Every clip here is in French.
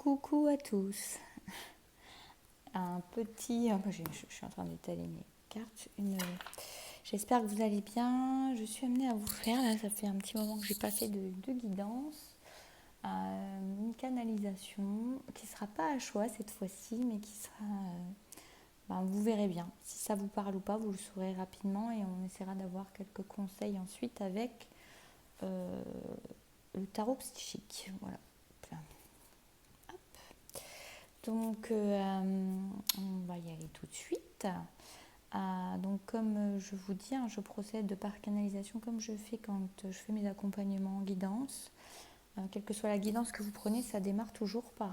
Coucou à tous. Un petit, je suis en train d'étaler mes cartes. J'espère que vous allez bien. Je suis amenée à vous faire, là, ça fait un petit moment que j'ai pas fait de guidance, une canalisation qui sera pas à choix cette fois-ci, mais qui sera, vous verrez bien. Si ça vous parle ou pas, vous le saurez rapidement et on essaiera d'avoir quelques conseils ensuite avec le tarot psychique. Voilà. Donc, on va y aller tout de suite. Donc, comme je vous dis, je procède par canalisation comme je fais quand je fais mes accompagnements en guidance. Quelle que soit la guidance que vous prenez, ça démarre toujours par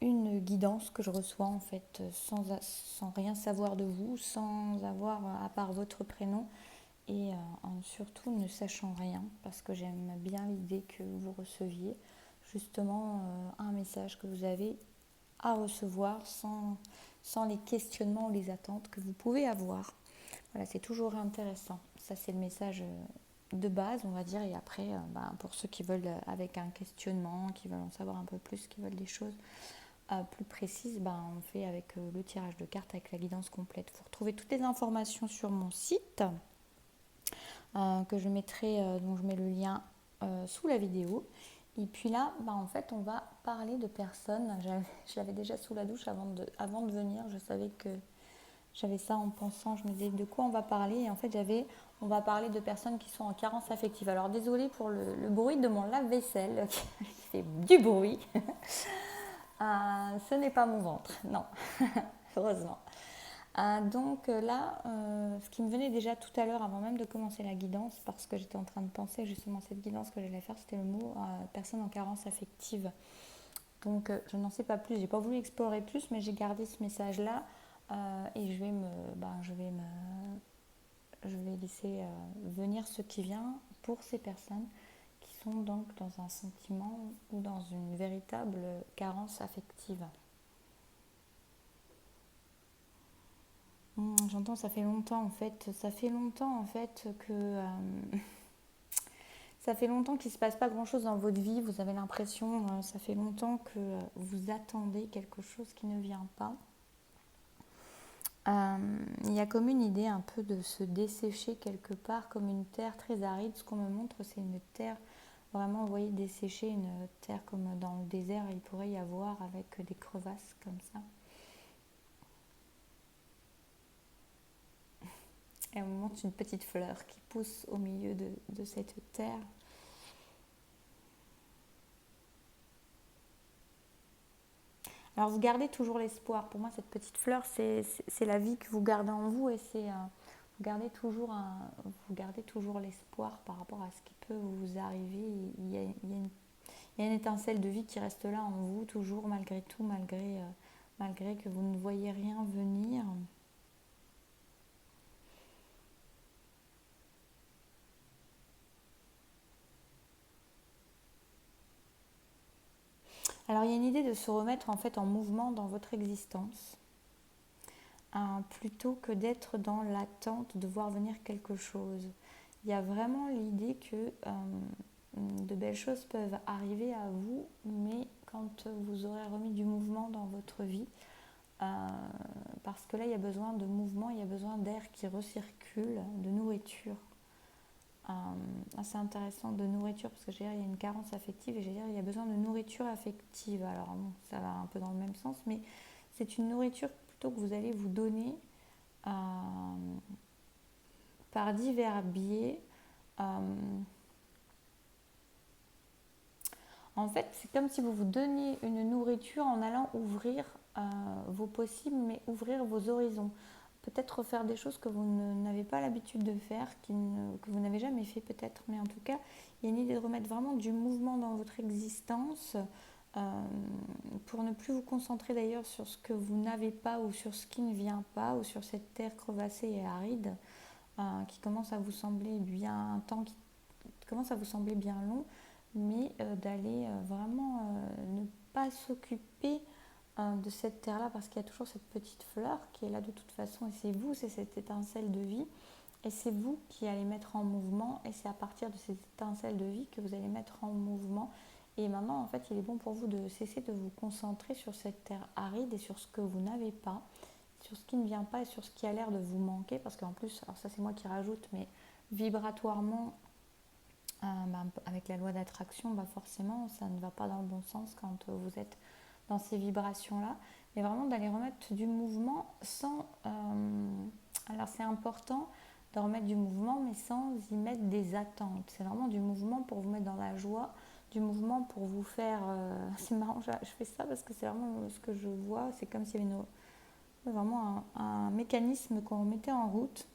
une guidance que je reçois en fait, sans rien savoir de vous, sans avoir à part votre prénom et surtout ne sachant rien, parce que j'aime bien l'idée que vous receviez justement un message que vous avez à recevoir sans les questionnements ou les attentes que vous pouvez avoir. Voilà, c'est toujours intéressant. Ça, c'est le message de base, on va dire. Et après, pour ceux qui veulent, avec un questionnement, qui veulent en savoir un peu plus, qui veulent des choses plus précises, on fait avec le tirage de cartes, avec la guidance complète. Vous retrouvez toutes les informations sur mon site, que je mettrai, dont je mets le lien sous la vidéo. Et puis là, en fait, on va parler de personnes. Je l'avais déjà sous la douche avant de venir. Je savais que j'avais ça en pensant. Je me disais de quoi on va parler. Et en fait, on va parler de personnes qui sont en carence affective. Alors, désolée pour le bruit de mon lave-vaisselle qui fait du bruit. Ce n'est pas mon ventre, non, heureusement. Donc là, ce qui me venait déjà tout à l'heure, avant même de commencer la guidance, parce que j'étais en train de penser justement à cette guidance que j'allais faire, c'était le mot personne en carence affective. Donc je n'en sais pas plus, j'ai pas voulu explorer plus, mais j'ai gardé ce message-là et je vais laisser venir ce qui vient pour ces personnes qui sont donc dans un sentiment ou dans une véritable carence affective. J'entends, ça fait longtemps en fait. Ça fait longtemps en fait que ça fait longtemps qu'il ne se passe pas grand-chose dans votre vie. Vous avez l'impression, ça fait longtemps que vous attendez quelque chose qui ne vient pas. Il y a comme une idée un peu de se dessécher quelque part, comme une terre très aride. Ce qu'on me montre, c'est une terre vraiment, vous voyez, desséchée, une terre comme dans le désert. Il pourrait y avoir avec des crevasses comme ça. Et on me montre une petite fleur qui pousse au milieu de cette terre. Alors vous gardez toujours l'espoir. Pour moi, cette petite fleur, c'est la vie que vous gardez en vous et vous gardez toujours l'espoir par rapport à ce qui peut vous arriver. Il y a une étincelle de vie qui reste là en vous, toujours malgré tout, malgré que vous ne voyez rien venir. Alors il y a une idée de se remettre en fait en mouvement dans votre existence, plutôt que d'être dans l'attente de voir venir quelque chose. Il y a vraiment l'idée que de belles choses peuvent arriver à vous, mais quand vous aurez remis du mouvement dans votre vie, parce que là il y a besoin de mouvement, il y a besoin d'air qui recircule, de nourriture. C'est intéressant, de nourriture, parce que il y a une carence affective et il y a besoin de nourriture affective. Alors bon, ça va un peu dans le même sens, mais c'est une nourriture plutôt que vous allez vous donner par divers biais. En fait, c'est comme si vous vous donniez une nourriture en allant ouvrir vos possibles, mais ouvrir vos horizons. Peut-être faire des choses que vous n'avez pas l'habitude de faire, que vous n'avez jamais fait peut-être, mais en tout cas, il y a une idée de remettre vraiment du mouvement dans votre existence pour ne plus vous concentrer d'ailleurs sur ce que vous n'avez pas ou sur ce qui ne vient pas ou sur cette terre crevassée et aride qui commence à vous sembler bien qui commence à vous sembler bien long, mais d'aller vraiment ne pas s'occuper de cette terre-là parce qu'il y a toujours cette petite fleur qui est là de toute façon et c'est vous, c'est cette étincelle de vie et c'est vous qui allez mettre en mouvement et c'est à partir de ces étincelles de vie que vous allez mettre en mouvement. Et maintenant, en fait, il est bon pour vous de cesser de vous concentrer sur cette terre aride et sur ce que vous n'avez pas, sur ce qui ne vient pas et sur ce qui a l'air de vous manquer. Parce qu'en plus, alors ça c'est moi qui rajoute, mais vibratoirement, avec la loi d'attraction, forcément, ça ne va pas dans le bon sens quand vous êtes dans ces vibrations-là. Mais vraiment d'aller remettre du mouvement sans... alors c'est important de remettre du mouvement, mais sans y mettre des attentes. C'est vraiment du mouvement pour vous mettre dans la joie, du mouvement pour vous faire... c'est marrant, je fais ça parce que c'est vraiment ce que je vois. C'est comme s'il y avait vraiment un mécanisme qu'on mettait en route.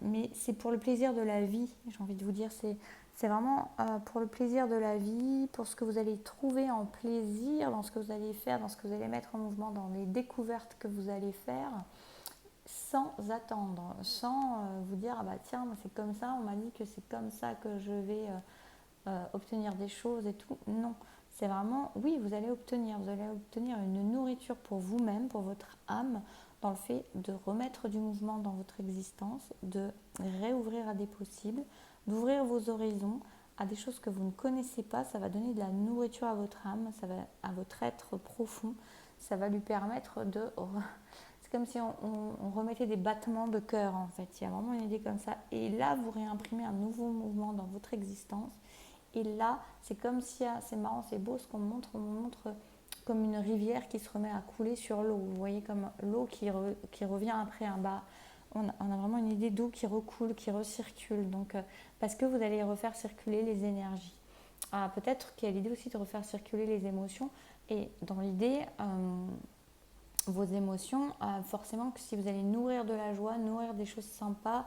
Mais c'est pour le plaisir de la vie, j'ai envie de vous dire. C'est vraiment pour le plaisir de la vie, pour ce que vous allez trouver en plaisir, dans ce que vous allez faire, dans ce que vous allez mettre en mouvement, dans les découvertes que vous allez faire, sans attendre, sans vous dire ah bah tiens c'est comme ça, on m'a dit que c'est comme ça que je vais obtenir des choses et tout. Non, c'est vraiment oui vous allez obtenir une nourriture pour vous-même, pour votre âme, dans le fait de remettre du mouvement dans votre existence, de réouvrir à des possibles, d'ouvrir vos horizons à des choses que vous ne connaissez pas. Ça va donner de la nourriture à votre âme, ça va à votre être profond, ça va lui permettre de... C'est comme si on remettait des battements de cœur en fait. Il y a vraiment une idée comme ça. Et là, vous réimprimez un nouveau mouvement dans votre existence. Et là, c'est comme si, c'est marrant, c'est beau ce qu'on montre. On montre comme une rivière qui se remet à couler sur l'eau. Vous voyez comme l'eau qui revient après un bas. On a vraiment une idée d'eau qui recoule, qui recircule. Donc, parce que vous allez refaire circuler les énergies. Peut-être qu'il y a l'idée aussi de refaire circuler les émotions. Et dans l'idée, vos émotions, forcément que si vous allez nourrir de la joie, nourrir des choses sympas,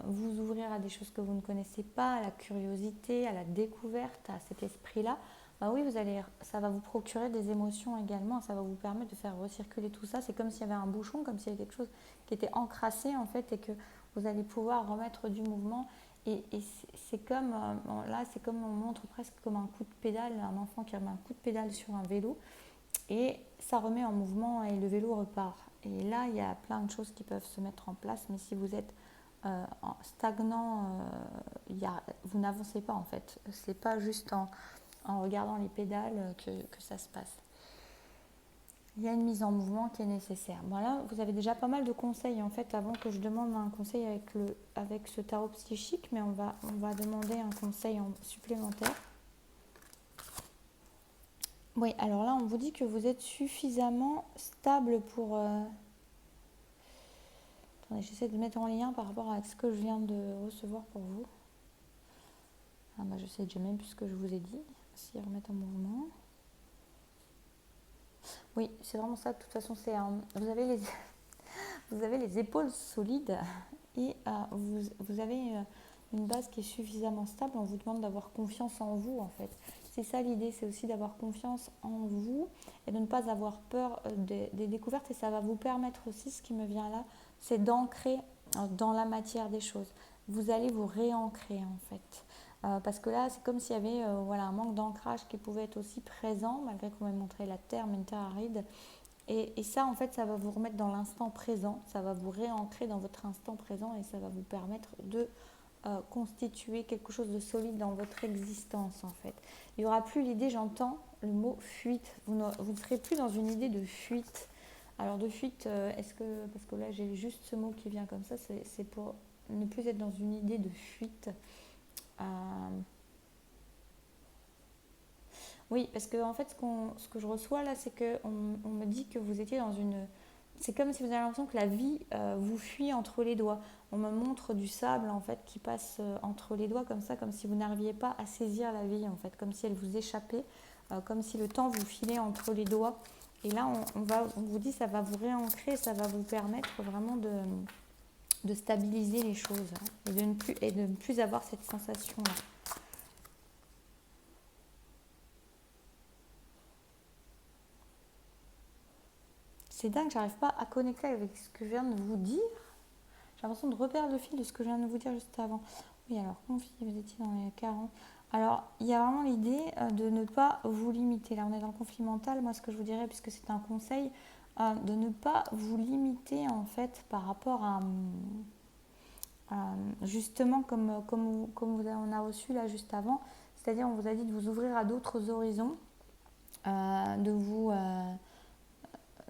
vous ouvrir à des choses que vous ne connaissez pas, à la curiosité, à la découverte, à cet esprit-là, oui, ça va vous procurer des émotions également, ça va vous permettre de faire recirculer tout ça. C'est comme s'il y avait un bouchon, comme s'il y avait quelque chose qui était encrassé en fait et que vous allez pouvoir remettre du mouvement. Et c'est comme, là, c'est comme on montre presque comme un coup de pédale, un enfant qui remet un coup de pédale sur un vélo. Et ça remet en mouvement et le vélo repart. Et là, il y a plein de choses qui peuvent se mettre en place, mais si vous êtes stagnant, vous n'avancez pas en fait. C'est pas juste en regardant les pédales que ça se passe. Il y a une mise en mouvement qui est nécessaire. Voilà, vous avez déjà pas mal de conseils en fait avant que je demande un conseil avec ce tarot psychique, mais on va demander un conseil supplémentaire. Oui, alors là, on vous dit que vous êtes suffisamment stable pour... Attendez, j'essaie de mettre en lien par rapport à ce que je viens de recevoir pour vous. Je sais déjà même plus ce que je vous ai dit. Si remettre en mouvement. Oui, c'est vraiment ça. De toute façon, vous avez les épaules solides et vous avez une base qui est suffisamment stable. On vous demande d'avoir confiance en vous, en fait. C'est ça l'idée, c'est aussi d'avoir confiance en vous et de ne pas avoir peur des découvertes. Et ça va vous permettre aussi, ce qui me vient là, c'est d'ancrer dans la matière des choses. Vous allez vous réancrer en fait. Parce que là, c'est comme s'il y avait un manque d'ancrage qui pouvait être aussi présent, malgré qu'on m'ait montré la terre, mais une terre aride. Et ça, en fait, ça va vous remettre dans l'instant présent, ça va vous réancrer dans votre instant présent et ça va vous permettre de constituer quelque chose de solide dans votre existence, en fait. Il n'y aura plus l'idée, j'entends le mot fuite. Vous ne serez plus dans une idée de fuite. Alors de fuite, parce que là j'ai juste ce mot qui vient comme ça, c'est pour ne plus être dans une idée de fuite. Oui, parce que en fait, ce que je reçois là, c'est qu'on me dit que vous étiez dans une... C'est comme si vous avez l'impression que la vie vous fuit entre les doigts. On me montre du sable en fait qui passe entre les doigts comme ça, comme si vous n'arriviez pas à saisir la vie en fait, comme si elle vous échappait, comme si le temps vous filait entre les doigts. Et là, on vous dit ça va vous réancrer, ça va vous permettre vraiment de stabiliser les choses et de ne plus avoir cette sensation-là. C'est dingue, j'arrive pas à connecter avec ce que je viens de vous dire. J'ai l'impression de reperdre le fil de ce que je viens de vous dire juste avant. Oui, alors, conflit, vous étiez dans les 40. Alors, il y a vraiment l'idée de ne pas vous limiter. Là, on est dans le conflit mental. Moi, ce que je vous dirais, puisque c'est un conseil, de ne pas vous limiter, en fait, par rapport à... Justement, on a reçu là juste avant, c'est-à-dire on vous a dit de vous ouvrir à d'autres horizons, euh, de vous, euh,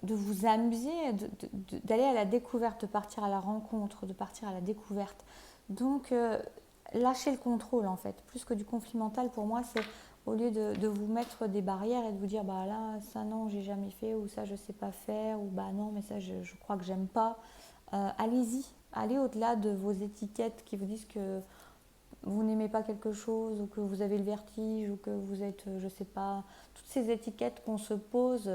de vous amuser, d'aller à la découverte, de partir à la rencontre, de partir à la découverte. Donc, lâcher le contrôle en fait. Plus que du conflit mental, pour moi, c'est au lieu de vous mettre des barrières et de vous dire bah là, ça non, j'ai jamais fait, ou ça, je sais pas faire, ou bah non, mais ça, je crois que j'aime pas. Allez-y, allez au-delà de vos étiquettes qui vous disent que vous n'aimez pas quelque chose ou que vous avez le vertige ou que vous êtes, je sais pas, toutes ces étiquettes qu'on se pose,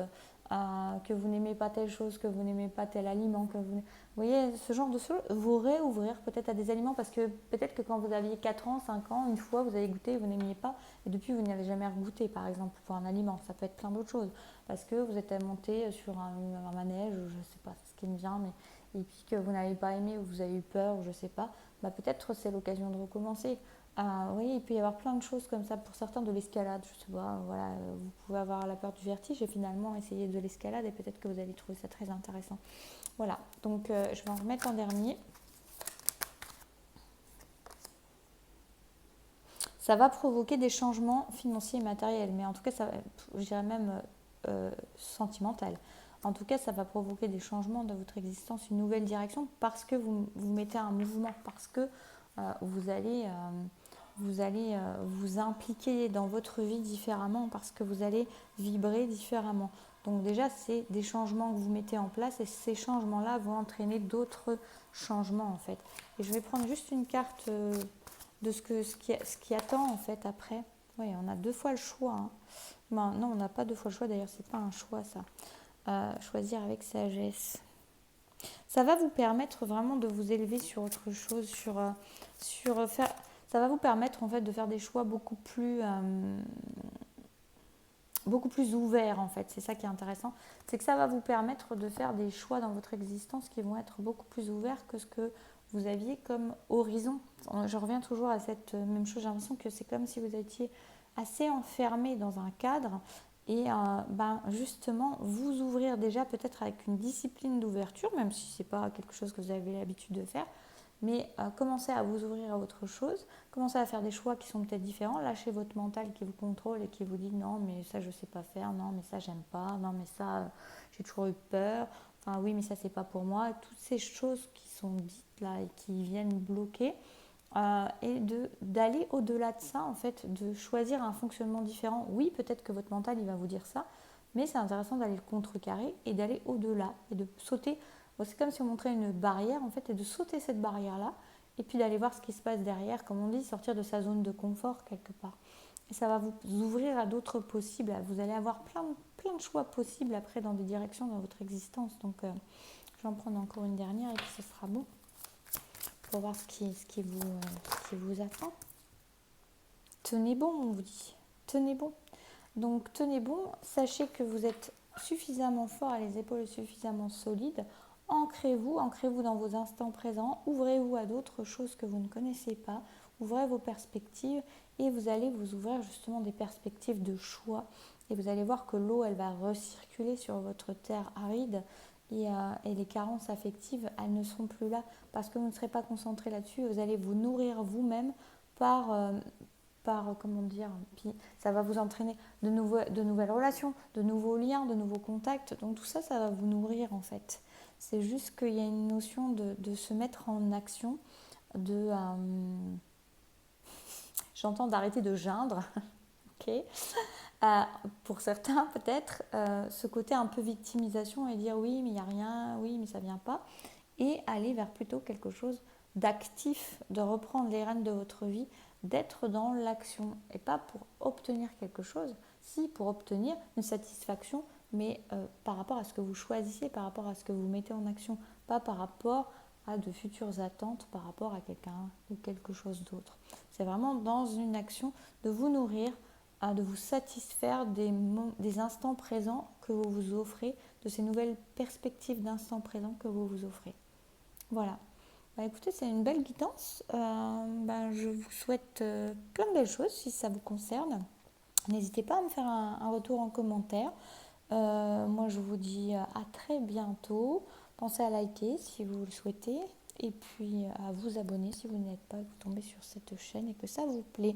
que vous n'aimez pas telle chose, que vous n'aimez pas tel aliment, que vous voyez, ce genre de choses, vous réouvrir peut-être à des aliments parce que peut-être que quand vous aviez 4 ans, 5 ans, une fois vous avez goûté et vous n'aimiez pas et depuis vous n'y avez jamais goûté par exemple pour un aliment, ça peut être plein d'autres choses parce que vous êtes monté sur un manège, ou je sais pas ce qui me vient, mais et puis que vous n'avez pas aimé ou vous avez eu peur ou je sais pas, bah peut-être c'est l'occasion de recommencer. Oui, il peut y avoir plein de choses comme ça. Pour certains, de l'escalade, je sais pas, voilà, vous pouvez avoir la peur du vertige et finalement essayer de l'escalade et peut-être que vous allez trouver ça très intéressant. Voilà, donc je vais en remettre en dernier. Ça va provoquer des changements financiers et matériels, mais en tout cas, ça, je dirais même sentimental. En tout cas, ça va provoquer des changements dans votre existence, une nouvelle direction, parce que vous mettez un mouvement, parce que vous allez vous impliquer dans votre vie différemment, parce que vous allez vibrer différemment. Donc déjà, c'est des changements que vous mettez en place et ces changements-là vont entraîner d'autres changements en fait. Et je vais prendre juste une carte de ce qui attend en fait après. Oui, on a deux fois le choix. Hein. Ben, non, on n'a pas deux fois le choix, d'ailleurs, c'est pas un choix ça. Choisir avec sagesse. Ça va vous permettre vraiment de vous élever sur autre chose, sur faire. Ça va vous permettre en fait de faire des choix beaucoup plus ouverts en fait. C'est ça qui est intéressant, c'est que ça va vous permettre de faire des choix dans votre existence qui vont être beaucoup plus ouverts que ce que vous aviez comme horizon. Je reviens toujours à cette même chose, j'ai l'impression que c'est comme si vous étiez assez enfermé dans un cadre et justement vous ouvrir déjà peut-être avec une discipline d'ouverture, même si c'est pas quelque chose que vous avez l'habitude de faire, mais commencez à vous ouvrir à autre chose, commencez à faire des choix qui sont peut-être différents, lâchez votre mental qui vous contrôle et qui vous dit non mais ça je sais pas faire, non mais ça j'aime pas, non mais ça j'ai toujours eu peur, enfin oui mais ça c'est pas pour moi, toutes ces choses qui sont dites là et qui viennent bloquer, et d'aller au-delà de ça en fait, de choisir un fonctionnement différent. Oui peut-être que votre mental il va vous dire ça, mais c'est intéressant d'aller le contrecarrer et d'aller au-delà et de sauter. C'est comme si on montrait une barrière en fait et de sauter cette barrière là et puis d'aller voir ce qui se passe derrière, comme on dit, sortir de sa zone de confort quelque part. Et ça va vous ouvrir à d'autres possibles. Vous allez avoir plein de choix possibles après dans des directions dans votre existence. Donc je vais en prendre encore une dernière et puis ce sera bon pour voir ce qui vous attend. Tenez bon, on vous dit. Tenez bon. Donc tenez bon, sachez que vous êtes suffisamment fort et les épaules suffisamment solides. Ancrez-vous dans vos instants présents, ouvrez-vous à d'autres choses que vous ne connaissez pas, ouvrez vos perspectives et vous allez vous ouvrir justement des perspectives de choix et vous allez voir que l'eau elle va recirculer sur votre terre aride et les carences affectives elles ne seront plus là parce que vous ne serez pas concentré là-dessus et vous allez vous nourrir vous-même par comment dire, puis ça va vous entraîner de nouvelles relations, de nouveaux liens, de nouveaux contacts. Donc tout ça, ça va vous nourrir en fait. C'est juste qu'il y a une notion de se mettre en action, j'entends d'arrêter de geindre, ok. Pour certains peut-être, ce côté un peu victimisation et dire oui mais il n'y a rien, oui mais ça vient pas, et aller vers plutôt quelque chose d'actif, de reprendre les rênes de votre vie, d'être dans l'action et pas pour obtenir quelque chose, si pour obtenir une satisfaction, mais par rapport à ce que vous choisissez, par rapport à ce que vous mettez en action, pas par rapport à de futures attentes par rapport à quelqu'un ou quelque chose d'autre. C'est vraiment dans une action de vous nourrir, de vous satisfaire des instants présents que vous vous offrez, de ces nouvelles perspectives d'instants présents que vous vous offrez. Voilà. Écoutez, c'est une belle guidance. Je vous souhaite plein de belles choses si ça vous concerne. N'hésitez pas à me faire un retour en commentaire. Moi, je vous dis à très bientôt. Pensez à liker si vous le souhaitez. et puis à vous abonner si vous n'êtes pas, vous tombez sur cette chaîne et que ça vous plaît.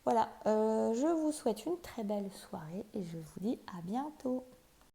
Voilà, je vous souhaite une très belle soirée et je vous dis à bientôt.